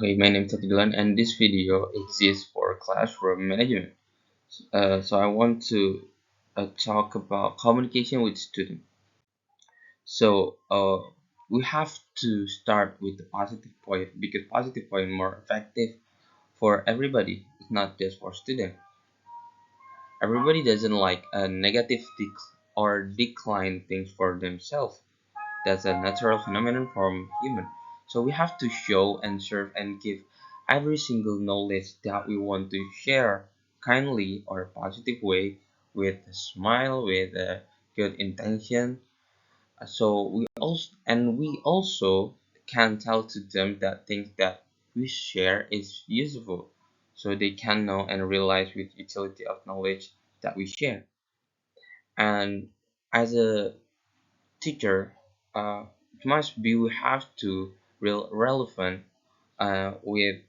Okay, my name is Dillon, and this video exists for classroom management. So I want to talk about communication with students. So we have to start with the positive point because positive point more effective for everybody. It's not just for student. Everybody doesn't like a negative or decline things for themselves. That's a natural phenomenon from human. So we have to show and serve and give every single knowledge that we want to share kindly or positive way with a smile, with a good intention. So we also can tell to them that things that we share is useful, so they can know and realize with utility of knowledge that we share. And as a teacher, it must be we have to real relevant with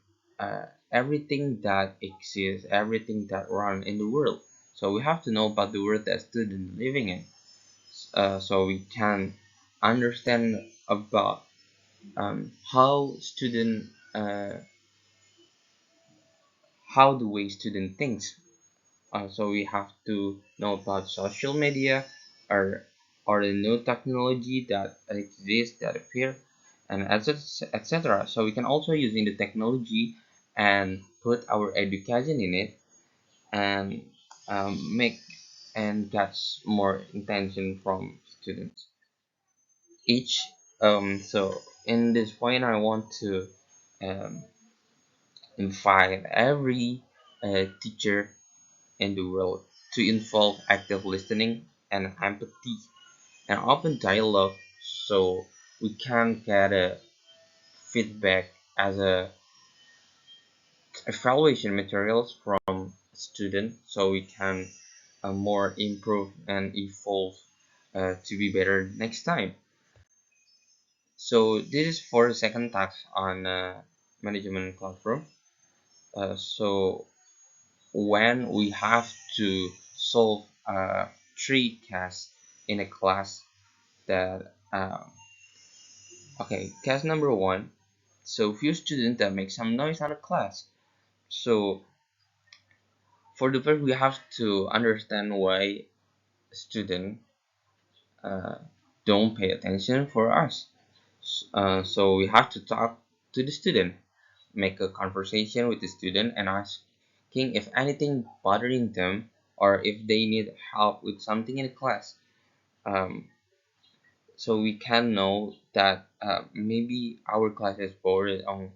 everything that exists, everything that run in the world. So we have to know about the world that student living in, so we can understand about how student how the way student thinks. So we have to know about social media or the new technology that exists that appear and etc. So we can also using the technology and put our education in it and make and get more intention from students each. So in this point, I want to um, invite every teacher in the world to involve active listening and empathy and open dialogue, so we can get a feedback as a evaluation materials from student, so we can more improve and evolve to be better next time. So this is for the second task on management classroom. So when we have to solve three tasks in a class, that okay, case number one. So few students that make some noise on the class. So for the first, we have to understand why student uh, don't pay attention for us. So we have to talk to the student, make a conversation with the student, and asking if anything bothering them or if they need help with something in the class. Um, so we can know that maybe our class is bored on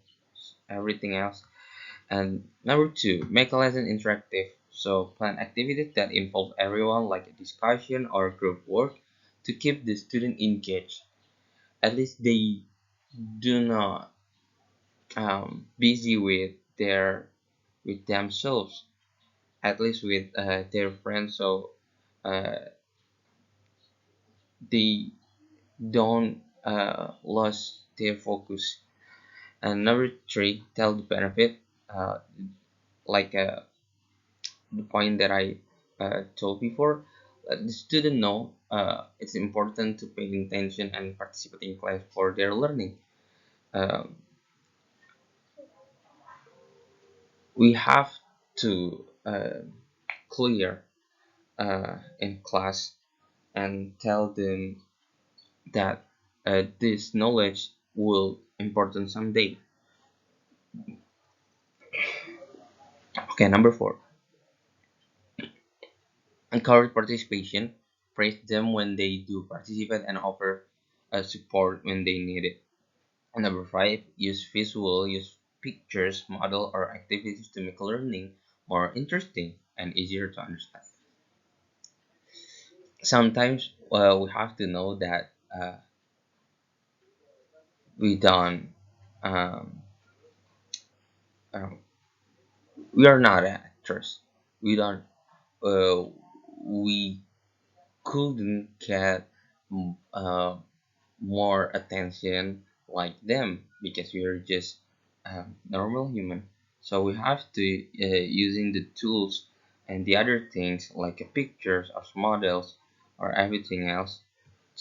everything else. And number two, make a lesson interactive. So plan activities that involve everyone, like a discussion or group work, to keep the student engaged. At least they do not busy with themselves. At least with their friends, so they don't lose their focus. And number three, tell the benefit, uh, like the point that I told before. The student know it's important to pay attention and participate in class for their learning. Um, we have to clear in class and tell them that this knowledge will important someday. Okay, number four, encourage participation. Praise them when they do participate and offer support when they need it. And number five, use pictures, model, or activities to make learning more interesting and easier to understand. Sometimes we have to know that we don't, um, uh, we are not actors. We don't, uh, we couldn't get more attention like them because we are just normal human. So we have to using the tools and the other things like pictures of models or everything else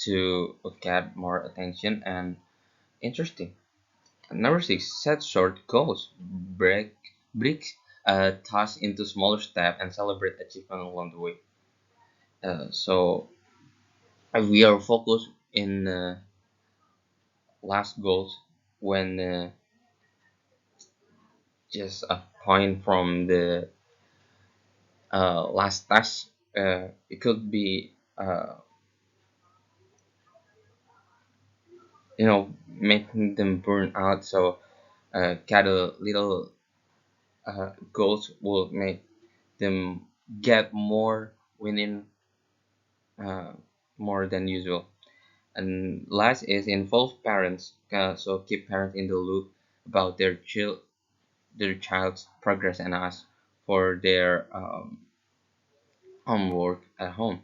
to get more attention and interesting. Number six, set short goals. Break tasks into smaller steps and celebrate achievement along the way. So we are focused in last goals when just a point from the last task. It could be making them burn out. So got a little goals will make them get more winning uh, more than usual. And last is involve parents. So keep parents in the loop about their child's progress and ask for their homework at home.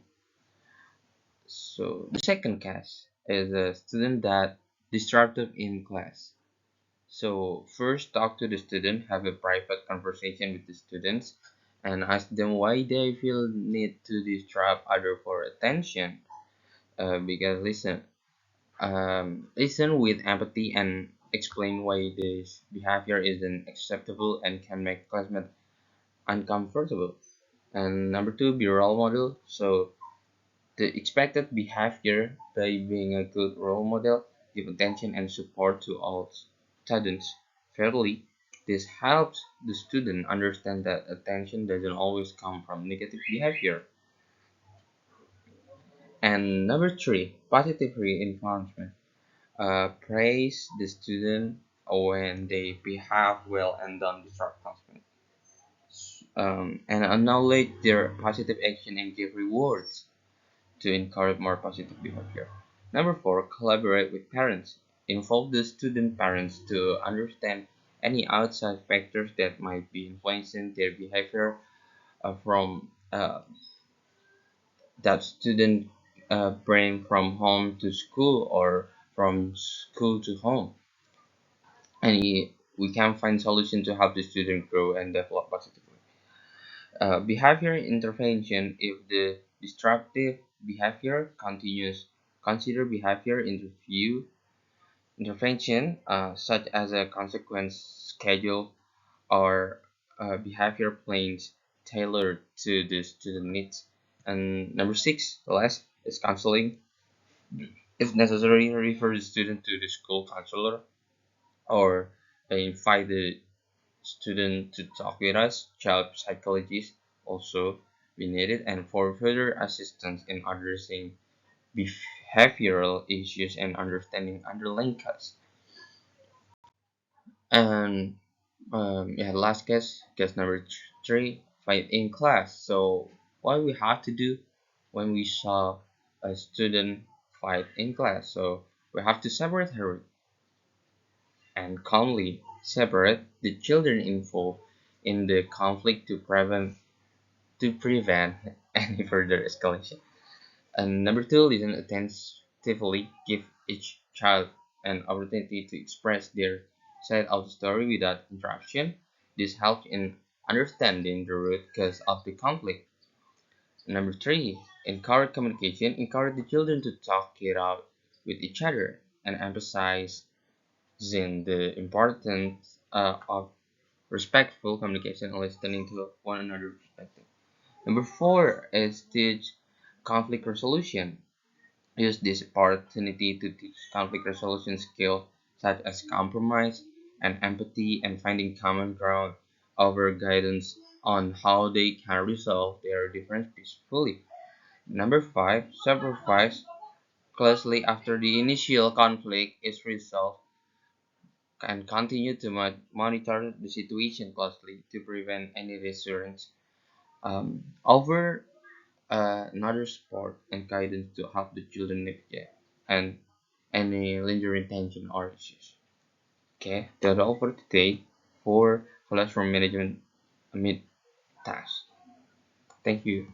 So the second case is a student that disruptive in class. So first talk to the student, have a private conversation with the students and ask them why they feel need to disrupt other for attention. Because listen with empathy and explain why this behavior isn't acceptable and can make classmates uncomfortable. And number two, be a role model. So the expected behavior by being a good role model, give attention and support to all students fairly. This helps the student understand that attention doesn't always come from negative behavior. And number three, positive reinforcement. Praise the student when they behave well and don't disrupt classmates. And acknowledge their positive action and give rewards to encourage more positive behavior. Number four, collaborate with parents. Involve the student parents to understand any outside factors that might be influencing their behavior from that student bring from home to school or from school to home. We can find solution to help the student grow and develop positively. Behavior intervention. If the disruptive behavior continues, consider behavior intervention, such as a consequence schedule or behavior plans tailored to the student needs. And number six, the last is counseling. If necessary, refer the student to the school counselor or invite the student to talk with us. Child psychologists also be needed, and for further assistance in addressing behavioral issues and understanding underlying cause. And yeah, last case number three, fight in class. So what we have to do when we saw a student fight in class? So we have to separate her and calmly separate the children involved in the conflict to prevent any further escalation. And number two, listen attentively. Give each child an opportunity to express their side of the story without interruption. This helps in understanding the root cause of the conflict. Number three, encourage communication. Encourage the children to talk it out with each other and emphasize the importance of respectful communication and listening to one another's perspective. Number four is teach conflict resolution. Use this opportunity to teach conflict resolution skills such as compromise and empathy and finding common ground over guidance on how they can resolve their differences peacefully. Number five, supervise closely after the initial conflict is resolved and continue to monitor the situation closely to prevent any resurgence. Over another support and guidance to help the children navigate and any lingering tension or issues. Okay, that's all for today for classroom management mid task. Thank you.